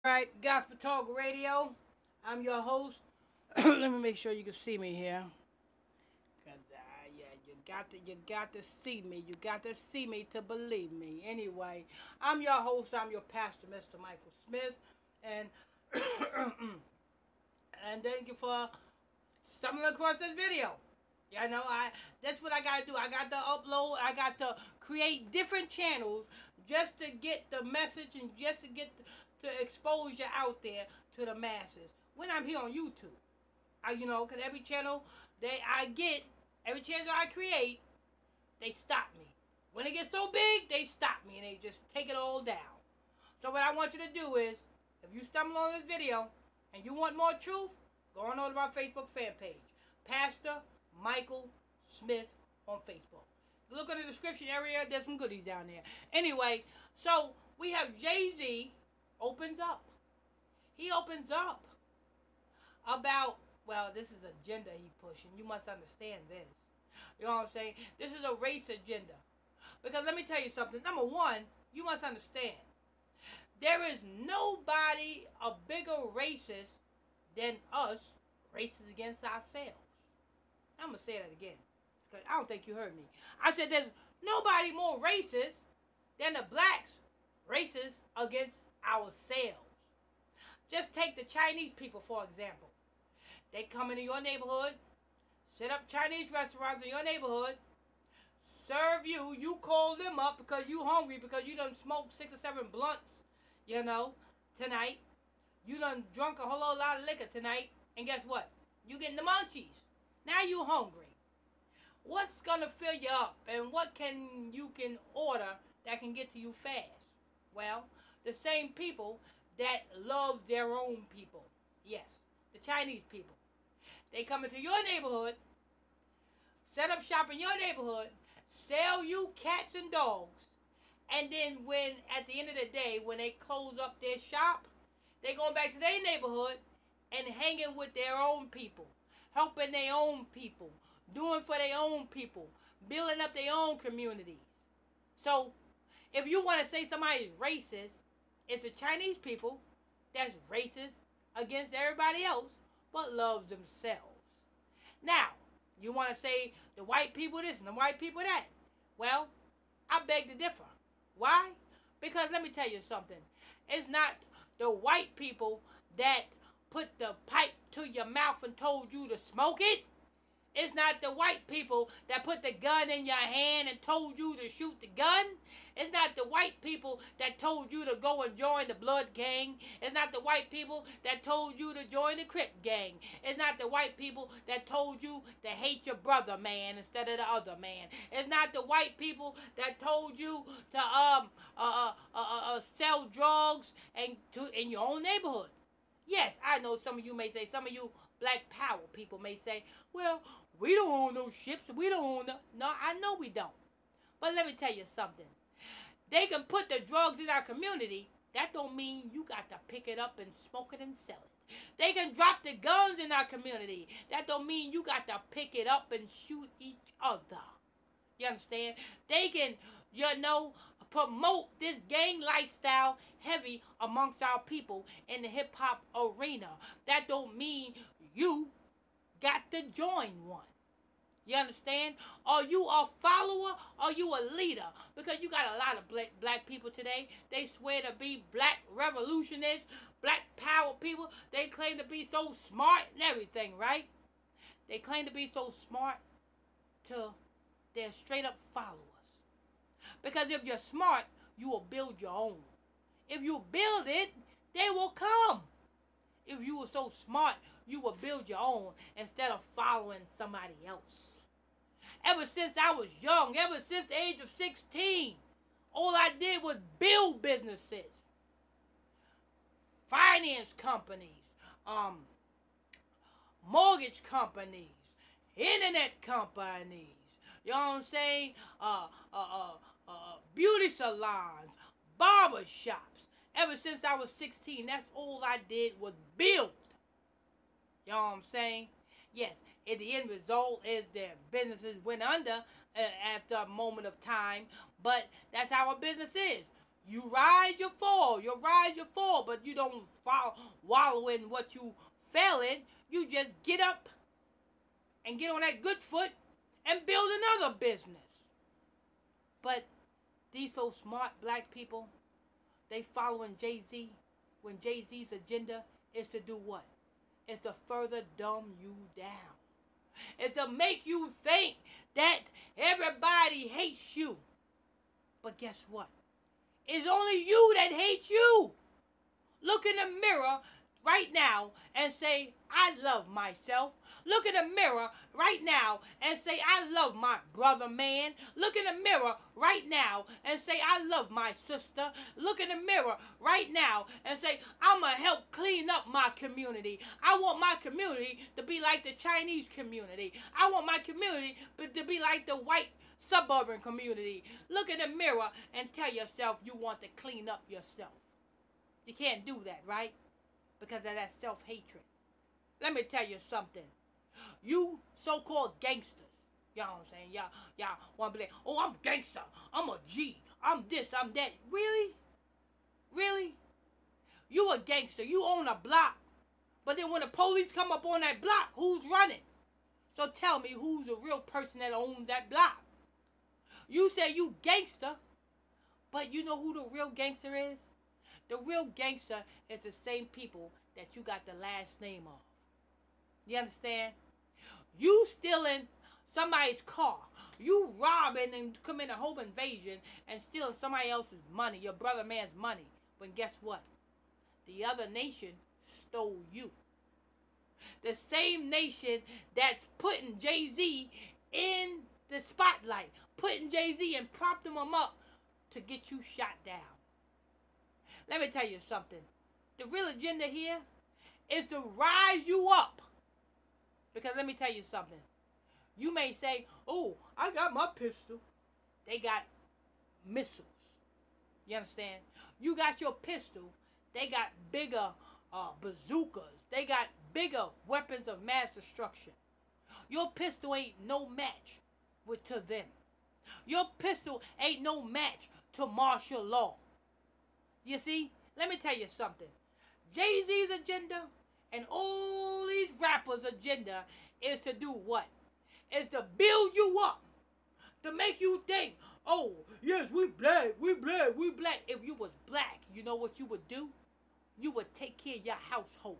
Alright, Gospel Talk Radio. I'm your host. Let me make sure you can see me here. Cause yeah, you got to see me. You got to see me to believe me. Anyway, I'm your host. I'm your pastor, Mr. Michael Smith, and and thank you for stumbling across this video. Yeah, I know. That's what I gotta do. I got to upload. I got to create different channels just to get the message and just to get to exposure out there to the masses. When I'm here on YouTube, cause every channel every channel I create, they stop me. When it gets so big, they stop me and they just take it all down. So what I want you to do is, if you stumble on this video and you want more truth, go on over to my Facebook fan page, Pastor Michael Smith on Facebook. Look in the description area. There's some goodies down there. Anyway, so we have Jay-Z opens up. He opens up about, well, this is agenda he pushing. You must understand this. You know what I'm saying? This is a race agenda. Because let me tell you something. Number one, you must understand. There is nobody a bigger racist than us, racist against ourselves. I'm going to say that again, because I don't think you heard me. I said there's nobody more racist than the blacks racist against ourselves. Just take the Chinese people, for example. They come into your neighborhood, set up Chinese restaurants in your neighborhood, serve you. You call them up because you hungry, because you done smoked 6 or 7 blunts, tonight. You done drunk a whole lot of liquor tonight. And guess what? You getting the munchies. Now you hungry. What's going to fill you up? And what you can order that can get to you fast? Well, the same people that love their own people. Yes, the Chinese people. They come into your neighborhood, set up shop in your neighborhood, sell you cats and dogs, and then when, at the end of the day, when they close up their shop, they going back to their neighborhood and hanging with their own people, helping their own people, doing for their own people, building up their own communities. So, if you want to say somebody's racist, it's the Chinese people that's racist against everybody else, but loves themselves. Now, you want to say the white people this and the white people that. Well, I beg to differ. Why? Because let me tell you something. It's not the white people that put the pipe to your mouth and told you to smoke it. It's not the white people that put the gun in your hand and told you to shoot the gun. It's not the white people that told you to go and join the Blood gang. It's not the white people that told you to join the Crip gang. It's not the white people that told you to hate your brother man instead of the other man. It's not the white people that told you to sell drugs in your own neighborhood. Yes, I know some of you may say, some of you black power people may say, well, we don't own no ships. We don't own no, I know we don't. But let me tell you something. They can put the drugs in our community. That don't mean you got to pick it up and smoke it and sell it. They can drop the guns in our community. That don't mean you got to pick it up and shoot each other. You understand? They can, promote this gang lifestyle heavy amongst our people in the hip-hop arena. That don't mean you got to join one. You understand? Are you a follower? Are you a leader? Because you got a lot of black people today. They swear to be black revolutionists, black power people. They claim to be so smart and everything, right? They claim to be so smart till they're straight up followers. Because if you're smart, you will build your own. If you build it, they will come. If you were so smart, you will build your own instead of following somebody else. Ever since I was young, ever since the age of 16, all I did was build businesses, finance companies, mortgage companies, internet companies, you know what I'm saying? Beauty salons, barber shops. Ever since I was 16, that's all I did was build. You know what I'm saying? Yes, the end result is their businesses went under after a moment of time, but that's how a business is. You rise, you fall. You rise, you fall. But you don't wallow in what you fell in. You just get up and get on that good foot and build another business. But these so smart black people, they following Jay-Z when Jay-Z's agenda is to do what? It's to further dumb you down. It's to make you think that everybody hates you. But guess what? It's only you that hates you. Look in the mirror right now and say, I love myself. Look in the mirror right now and say, I love my brother, man. Look in the mirror right now and say, I love my sister. Look in the mirror right now and say, I'm going to help clean up my community. I want my community to be like the Chinese community. I want my community to be like the white suburban community. Look in the mirror and tell yourself you want to clean up yourself. You can't do that, right? Because of that self-hatred. Let me tell you something. You so-called gangsters, you know what I'm saying? Y'all want to be like, oh, I'm gangster. I'm a G. I'm this, I'm that. Really? Really? You a gangster. You own a block. But then when the police come up on that block, who's running? So tell me who's the real person that owns that block. You say you gangster, but you know who the real gangster is? The real gangster is the same people that you got the last name of. You understand? You stealing somebody's car. You robbing and committing a home invasion and stealing somebody else's money, your brother man's money. But guess what? The other nation stole you. The same nation that's putting Jay-Z in the spotlight, putting Jay-Z and propping him up to get you shot down. Let me tell you something. The real agenda here is to rise you up. Because let me tell you something. You may say, oh, I got my pistol. They got missiles. You understand? You got your pistol. They got bigger bazookas. They got bigger weapons of mass destruction. Your pistol ain't no match to them. Your pistol ain't no match to martial law. You see? Let me tell you something. Jay-Z's agenda and all these rappers' agenda is to do what? Is to build you up. To make you think, oh, yes, we black, we black, we black. If you was black, you know what you would do? You would take care of your household.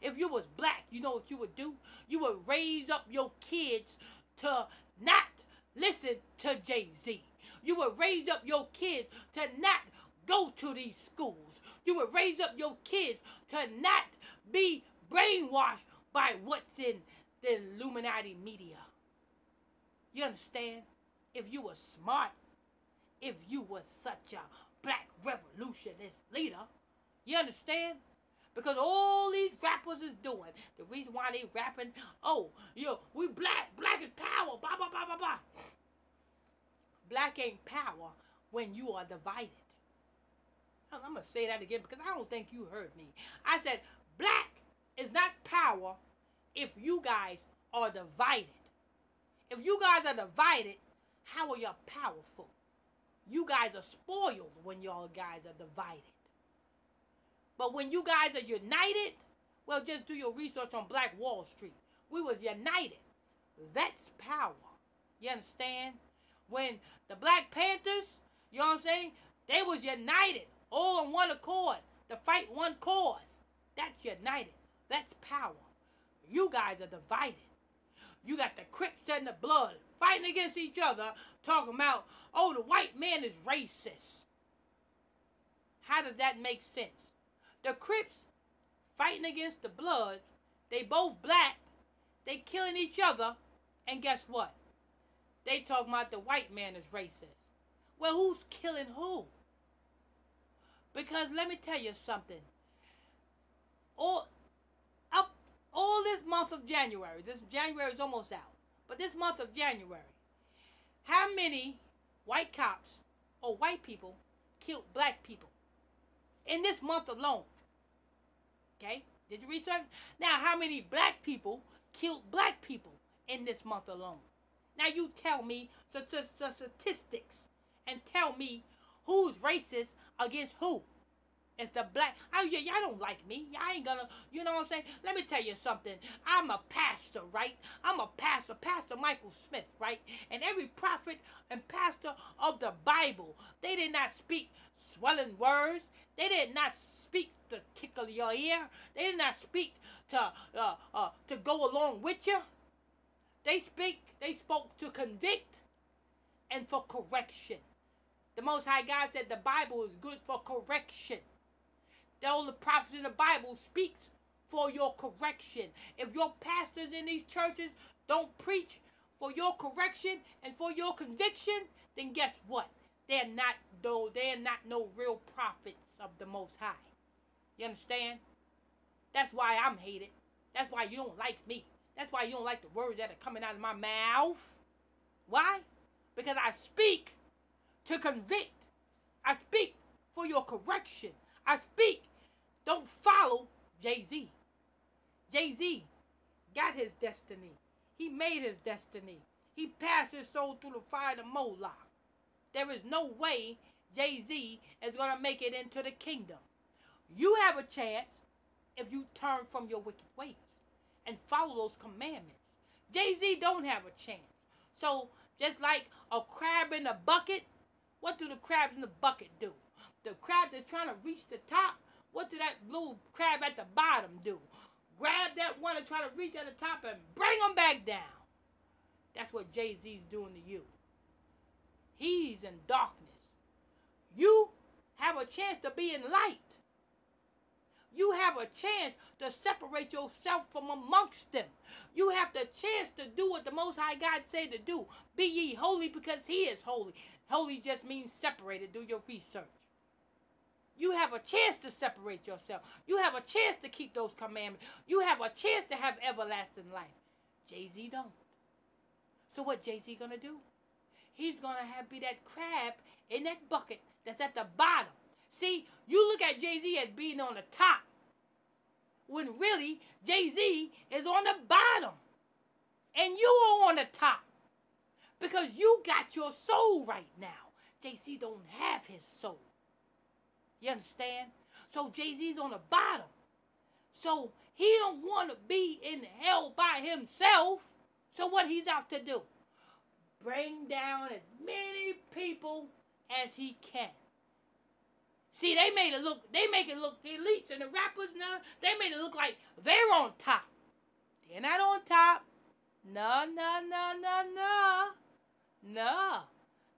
If you was black, you know what you would do? You would raise up your kids to not listen to Jay-Z. You would raise up your kids to not go to these schools. You would raise up your kids to not be brainwashed by what's in the Illuminati media. You understand? If you were smart, if you were such a black revolutionist leader, you understand? Because all these rappers is doing, the reason why they rapping, oh, we black is power, blah, blah, blah, blah, blah. Black ain't power when you are divided. I'm going to say that again because I don't think you heard me. I said, black is not power if you guys are divided. If you guys are divided, how are you powerful? You guys are spoiled when y'all guys are divided. But when you guys are united, well, just do your research on Black Wall Street. We was united. That's power. You understand? When the Black Panthers, you know what I'm saying? They was united, all on one accord, to fight one cause. That's united. That's power. You guys are divided. You got the Crips and the Blood fighting against each other, talking about, oh, the white man is racist. How does that make sense? The Crips fighting against the Bloods, they both black, they killing each other, and guess what? They talking about the white man is racist. Well, who's killing who? Because let me tell you something. All this month of January, this January is almost out, but this month of January, how many white cops or white people killed black people in this month alone? Okay? Did you research? Now, how many black people killed black people in this month alone? Now, you tell me statistics and tell me who's racist Against who? It's the black. Oh, yeah, y'all don't like me. Y'all ain't gonna, you know what I'm saying? Let me tell you something. I'm a pastor, right? I'm a pastor, Pastor Michael Smith, right? And every prophet and pastor of the Bible, they did not speak swelling words. They did not speak to tickle your ear. They did not speak to go along with you. They spoke to convict and for correction. The Most High God said the Bible is good for correction. All the prophets in the Bible speaks for your correction. If your pastors in these churches don't preach for your correction and for your conviction, then guess what? They're not no real prophets of the Most High. You understand? That's why I'm hated. That's why you don't like me. That's why you don't like the words that are coming out of my mouth. Why? Because I speak to convict. I speak for your correction. I speak. Don't follow Jay-Z. Jay-Z got his destiny. He made his destiny. He passed his soul through the fire of Moloch. There is no way Jay-Z is going to make it into the kingdom. You have a chance if you turn from your wicked ways and follow those commandments. Jay-Z don't have a chance. So just like a crab in a bucket, what do the crabs in the bucket do? The crab that's trying to reach the top, what do that little crab at the bottom do? Grab that one and try to reach at the top and bring them back down. That's what Jay-Z's doing to you. He's in darkness. You have a chance to be in light. You have a chance to separate yourself from amongst them. You have the chance to do what the Most High God said to do. Be ye holy because he is holy. Holy just means separated. Do your research. You have a chance to separate yourself. You have a chance to keep those commandments. You have a chance to have everlasting life. Jay-Z don't. So what Jay-Z gonna do? He's gonna be that crab in that bucket that's at the bottom. See, you look at Jay-Z as being on the top, when really Jay-Z is on the bottom. And you are on the top. Because you got your soul right now. Jay-Z don't have his soul. You understand? So Jay-Z's on the bottom. So he don't want to be in hell by himself. So what he's out to do? Bring down as many people as he can. See, they make it look, the elites and the rappers now, they made it look like they're on top. They're not on top. No. No.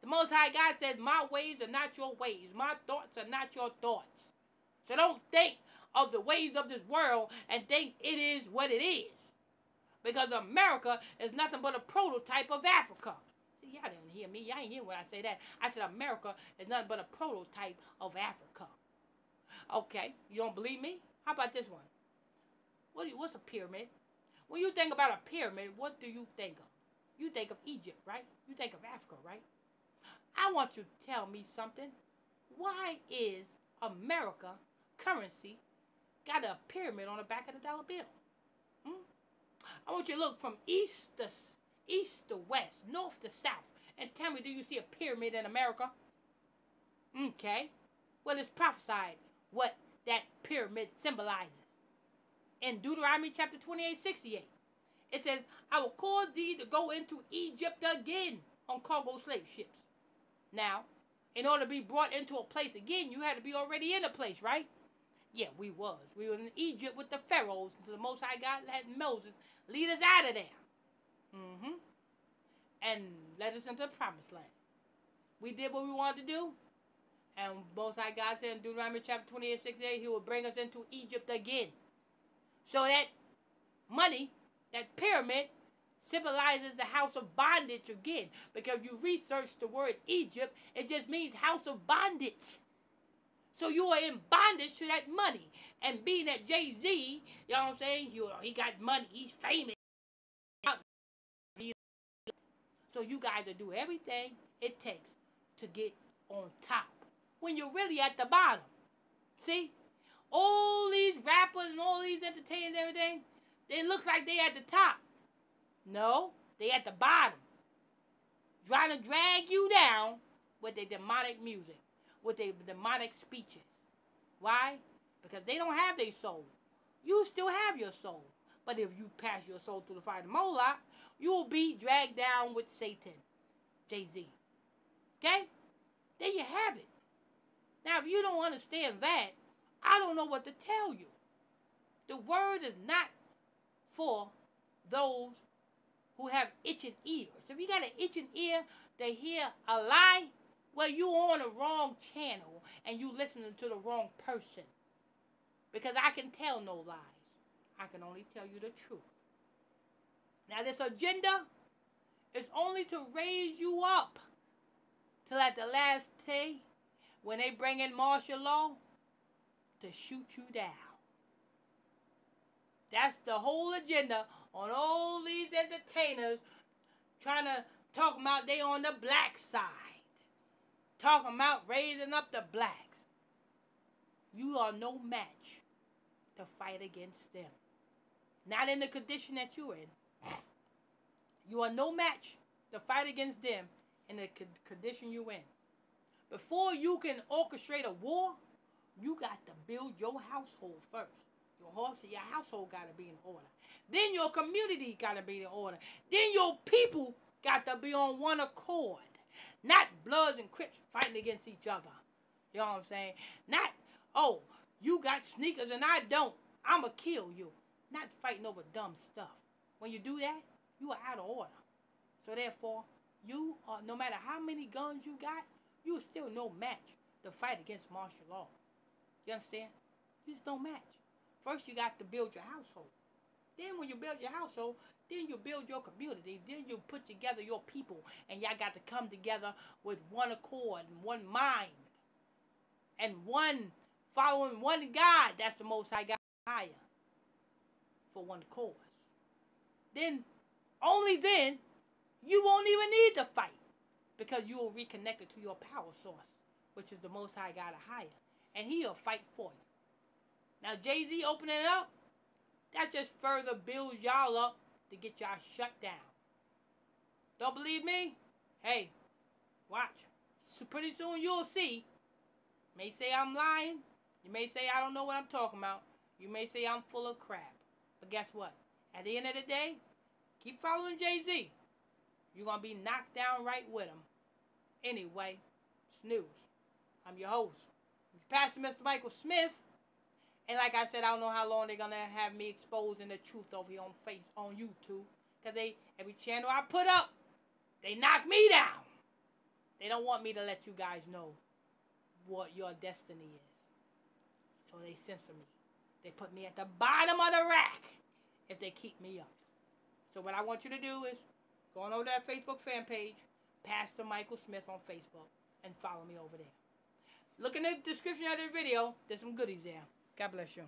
The Most High God says, my ways are not your ways. My thoughts are not your thoughts. So don't think of the ways of this world and think it is what it is. Because America is nothing but a prototype of Africa. See, y'all didn't hear me. Y'all didn't hear when I say that. I said America is nothing but a prototype of Africa. Okay, you don't believe me? How about this one? What's a pyramid? When you think about a pyramid, what do you think of? You think of Egypt, right? You think of Africa, right? I want you to tell me something. Why is America currency got a pyramid on the back of the dollar bill? I want you to look from east to west, north to south, and tell me, do you see a pyramid in America? Okay. Well, it's prophesied what that pyramid symbolizes. In Deuteronomy chapter 28:68, it says, I will cause thee to go into Egypt again on cargo slave ships. Now, in order to be brought into a place again, you had to be already in a place, right? Yeah, we was. We was in Egypt with the pharaohs until the Most High God had Moses lead us out of there. And led us into the promised land. We did what we wanted to do. And Most High God said in Deuteronomy chapter 28:68, he will bring us into Egypt again. So that money, that pyramid, symbolizes the house of bondage again. Because if you research the word Egypt, it just means house of bondage. So you are in bondage to that money. And being that Jay-Z, you know what I'm saying? He got money. He's famous. So you guys will do everything it takes to get on top. When you're really at the bottom. See? All these rappers and all these entertainers and everything, it looks like they at the top. No, they at the bottom. Trying to drag you down with their demonic music. with their demonic speeches. Why? Because they don't have their soul. You still have your soul. But if you pass your soul through the fire of Moloch, you will be dragged down with Satan. Jay-Z. Okay? There you have it. Now, if you don't understand that, I don't know what to tell you. The word is not for those who have itching ears. If you got an itching ear to hear a lie, well, you on the wrong channel and you listening to the wrong person. Because I can tell no lies. I can only tell you the truth. Now, this agenda is only to raise you up till at the last day, when they bring in martial law, to shoot you down. That's the whole agenda on all these entertainers trying to talk about they on the black side. Talking about raising up the blacks. You are no match to fight against them. Not in the condition that you're in. You are no match to fight against them in the condition you're in. Before you can orchestrate a war, you got to build your household first. Your household got to be in order. Then your community got to be in order. Then your people got to be on one accord. Not Bloods and Crips fighting against each other. You know what I'm saying? Not, oh, you got sneakers and I don't. I'ma kill you. Not fighting over dumb stuff. When you do that, you are out of order. So therefore, you are, no matter how many guns you got, you are still no match to fight against martial law. You understand? You just don't match. First, you got to build your household. Then when you build your household, then you build your community. Then you put together your people. And y'all got to come together with one accord and one mind. And following one God. That's the Most High God higher. For one cause. Then, only then, you won't even need to fight. Because you will reconnect it to your power source. Which is the Most High God higher. And He'll fight for you. Now, Jay-Z opening it up, that just further builds y'all up to get y'all shut down. Don't believe me? Hey, watch. So pretty soon you'll see. You may say I'm lying. You may say I don't know what I'm talking about. You may say I'm full of crap. But guess what? At the end of the day, keep following Jay-Z. You're going to be knocked down right with him. Anyway, snooze. I'm your host, Pastor Mr. Michael Smith. And like I said, I don't know how long they're going to have me exposing the truth over here on YouTube. Because every channel I put up, they knock me down. They don't want me to let you guys know what your destiny is. So they censor me. They put me at the bottom of the rack if they keep me up. So what I want you to do is go on over to that Facebook fan page, Pastor Michael Smith on Facebook, and follow me over there. Look in the description of the video. There's some goodies there. God bless you.